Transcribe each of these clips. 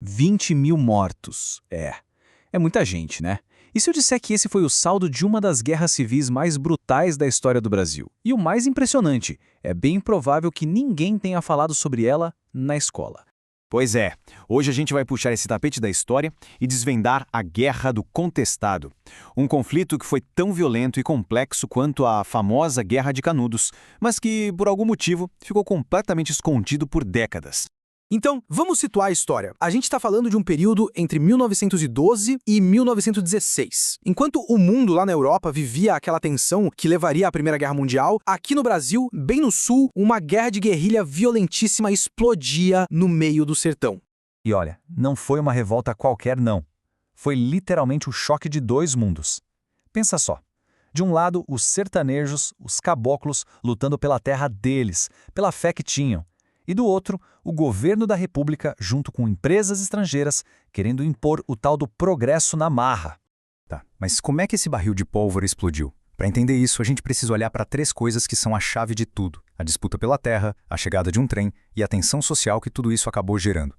20 mil mortos. É muita gente, né? E se eu disser que esse foi o saldo de uma das guerras civis mais brutais da história do Brasil? E o mais impressionante, é bem provável que ninguém tenha falado sobre ela na escola. Pois é, hoje a gente vai puxar esse tapete da história e desvendar a Guerra do Contestado. Um conflito que foi tão violento e complexo quanto a famosa Guerra de Canudos, mas que, por algum motivo, ficou completamente escondido por décadas. Então, vamos situar a história. A gente está falando de um período entre 1912 e 1916. Enquanto o mundo lá na Europa vivia aquela tensão que levaria à Primeira Guerra Mundial, aqui no Brasil, bem no sul, uma guerra de guerrilha violentíssima explodia no meio do sertão. E olha, não foi uma revolta qualquer não. Foi literalmente o choque de dois mundos. Pensa só. De um lado, os sertanejos, os caboclos, lutando pela terra deles, pela fé que tinham. E do outro, o governo da República, junto com empresas estrangeiras, querendo impor o tal do progresso na marra. Tá, mas como é que esse barril de pólvora explodiu? Para entender isso, a gente precisa olhar para três coisas que são a chave de tudo: a disputa pela terra, a chegada de um trem e a tensão social que tudo isso acabou gerando.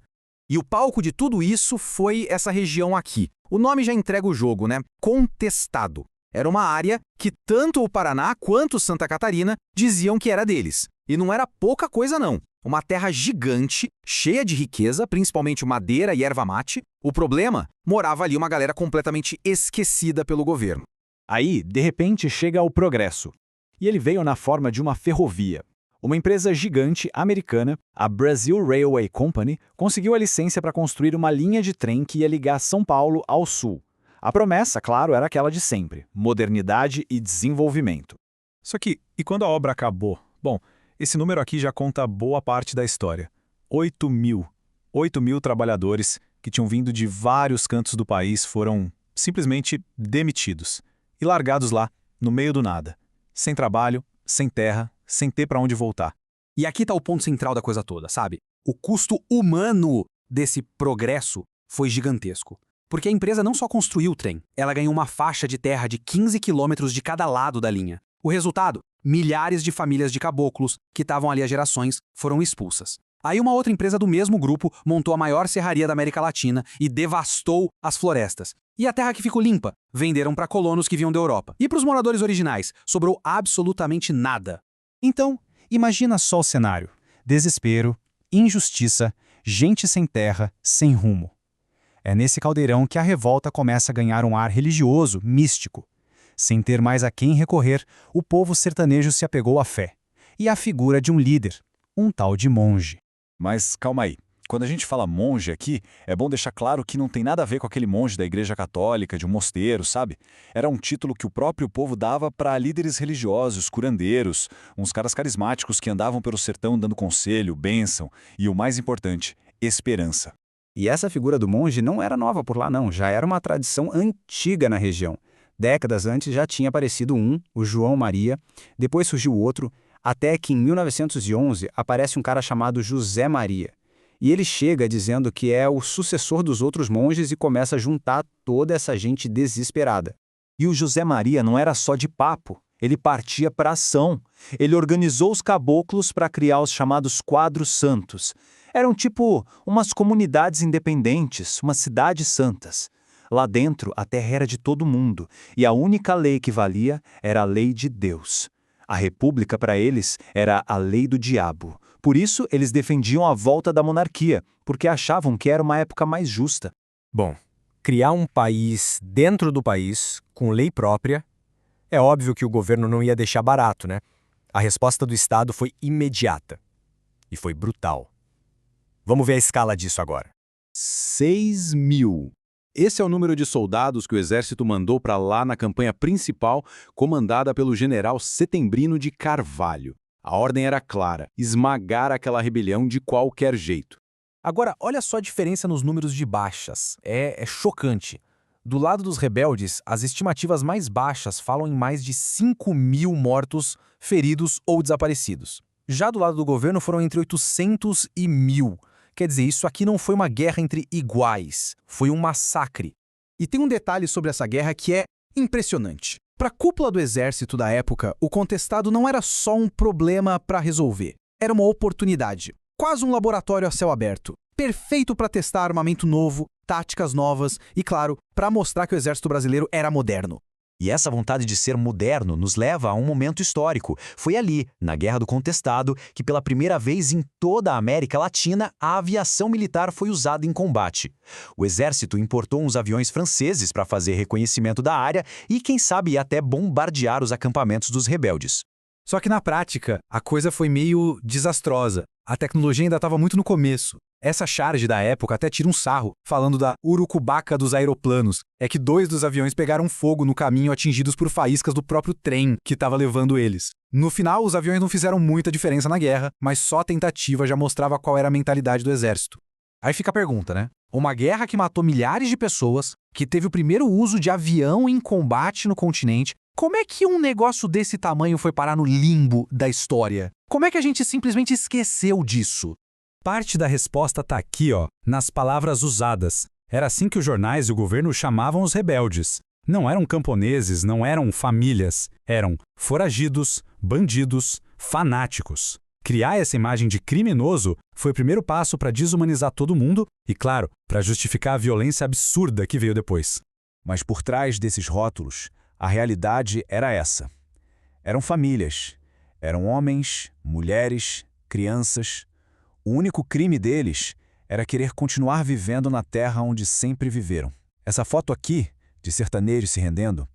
E o palco de tudo isso foi essa região aqui. O nome já entrega o jogo, né? Contestado. Era uma área que tanto o Paraná quanto Santa Catarina diziam que era deles. E não era pouca coisa não. Uma terra gigante, cheia de riqueza, principalmente madeira e erva mate. O problema? Morava ali uma galera completamente esquecida pelo governo. Aí, de repente, chega o progresso. E ele veio na forma de uma ferrovia. Uma empresa gigante americana, a Brazil Railway Company, conseguiu a licença para construir uma linha de trem que ia ligar São Paulo ao sul. A promessa, claro, era aquela de sempre: modernidade e desenvolvimento. Só que, e quando a obra acabou? Bom, esse número aqui já conta boa parte da história. 8 mil. 8 mil trabalhadores que tinham vindo de vários cantos do país foram simplesmente demitidos e largados lá, no meio do nada. Sem trabalho, sem terra, sem ter para onde voltar. E aqui está o ponto central da coisa toda, sabe? O custo humano desse progresso foi gigantesco. Porque a empresa não só construiu o trem, ela ganhou uma faixa de terra de 15 quilômetros de cada lado da linha. O resultado? Milhares de famílias de caboclos, que estavam ali há gerações, foram expulsas. Aí uma outra empresa do mesmo grupo montou a maior serraria da América Latina e devastou as florestas. E a terra que ficou limpa, venderam para colonos que vinham da Europa. E para os moradores originais, sobrou absolutamente nada. Então, imagina só o cenário: desespero, injustiça, gente sem terra, sem rumo. É nesse caldeirão que a revolta começa a ganhar um ar religioso, místico. Sem ter mais a quem recorrer, o povo sertanejo se apegou à fé e à figura de um líder, um tal de monge. Mas calma aí. Quando a gente fala monge aqui, é bom deixar claro que não tem nada a ver com aquele monge da Igreja Católica, de um mosteiro, sabe? Era um título que o próprio povo dava para líderes religiosos, curandeiros, uns caras carismáticos que andavam pelo sertão dando conselho, bênção e, o mais importante, esperança. E essa figura do monge não era nova por lá não, já era uma tradição antiga na região. Décadas antes já tinha aparecido um, o João Maria, depois surgiu outro, até que em 1911 aparece um cara chamado José Maria. E ele chega dizendo que é o sucessor dos outros monges e começa a juntar toda essa gente desesperada. E o José Maria não era só de papo, ele partia para ação. Ele organizou os caboclos para criar os chamados quadros santos. Eram tipo umas comunidades independentes, umas cidades santas. Lá dentro, a terra era de todo mundo, e a única lei que valia era a lei de Deus. A república, para eles, era a lei do diabo. Por isso, eles defendiam a volta da monarquia, porque achavam que era uma época mais justa. Bom, criar um país dentro do país, com lei própria, é óbvio que o governo não ia deixar barato, né? A resposta do Estado foi imediata. E foi brutal. Vamos ver a escala disso agora. 6 mil. Esse é o número de soldados que o exército mandou para lá na campanha principal, comandada pelo general Setembrino de Carvalho. A ordem era clara: esmagar aquela rebelião de qualquer jeito. Agora, olha só a diferença nos números de baixas. É chocante. Do lado dos rebeldes, as estimativas mais baixas falam em mais de 5 mil mortos, feridos ou desaparecidos. Já do lado do governo foram entre 800 e 1.000. Quer dizer, isso aqui não foi uma guerra entre iguais, foi um massacre. E tem um detalhe sobre essa guerra que é impressionante. Para a cúpula do exército da época, o contestado não era só um problema para resolver. Era uma oportunidade, quase um laboratório a céu aberto. perfeito para testar armamento novo, táticas novas e, claro, para mostrar que o exército brasileiro era moderno. E essa vontade de ser moderno nos leva a um momento histórico. Foi ali, na Guerra do Contestado, que pela primeira vez em toda a América Latina, a aviação militar foi usada em combate. O exército importou uns aviões franceses para fazer reconhecimento da área e, quem sabe, até bombardear os acampamentos dos rebeldes. Só que na prática, a coisa foi meio desastrosa. A tecnologia ainda estava muito no começo. Essa charge da época até tira um sarro, falando da urucubaca dos aeroplanos. É que 2 dos aviões pegaram fogo no caminho atingidos por faíscas do próprio trem que estava levando eles. No final, os aviões não fizeram muita diferença na guerra, mas só a tentativa já mostrava qual era a mentalidade do exército. Aí fica a pergunta, né? Uma guerra que matou milhares de pessoas, que teve o primeiro uso de avião em combate no continente, como é que um negócio desse tamanho foi parar no limbo da história? Como é que a gente simplesmente esqueceu disso? Parte da resposta está aqui, nas palavras usadas. Era assim que os jornais e o governo chamavam os rebeldes. Não eram camponeses, não eram famílias. Eram foragidos, bandidos, fanáticos. Criar essa imagem de criminoso foi o primeiro passo para desumanizar todo mundo e, claro, para justificar a violência absurda que veio depois. Mas por trás desses rótulos, a realidade era essa. Eram famílias. Eram homens, mulheres, crianças. O único crime deles era querer continuar vivendo na terra onde sempre viveram. Essa foto aqui, de sertanejos se rendendo,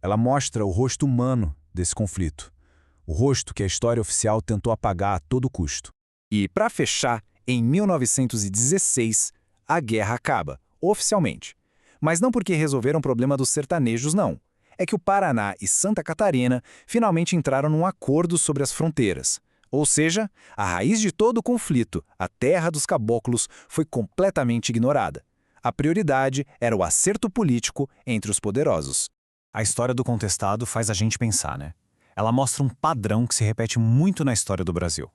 ela mostra o rosto humano desse conflito. O rosto que a história oficial tentou apagar a todo custo. E, para fechar, em 1916, a guerra acaba, oficialmente. Mas não porque resolveram o problema dos sertanejos, não. É que o Paraná e Santa Catarina finalmente entraram num acordo sobre as fronteiras. Ou seja, a raiz de todo o conflito, a terra dos caboclos, foi completamente ignorada. A prioridade era o acerto político entre os poderosos. A história do contestado faz a gente pensar, né? Ela mostra um padrão que se repete muito na história do Brasil.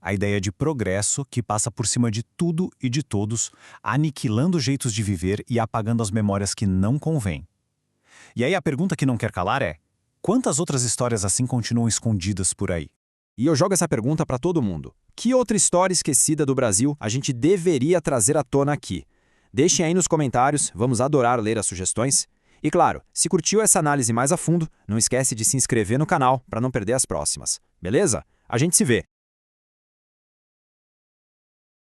A ideia de progresso que passa por cima de tudo e de todos, aniquilando jeitos de viver e apagando as memórias que não convêm. E aí a pergunta que não quer calar é: quantas outras histórias assim continuam escondidas por aí? E eu jogo essa pergunta para todo mundo. Que outra história esquecida do Brasil a gente deveria trazer à tona aqui? Deixem aí nos comentários, vamos adorar ler as sugestões. E claro, se curtiu essa análise mais a fundo, não esquece de se inscrever no canal para não perder as próximas. Beleza? A gente se vê!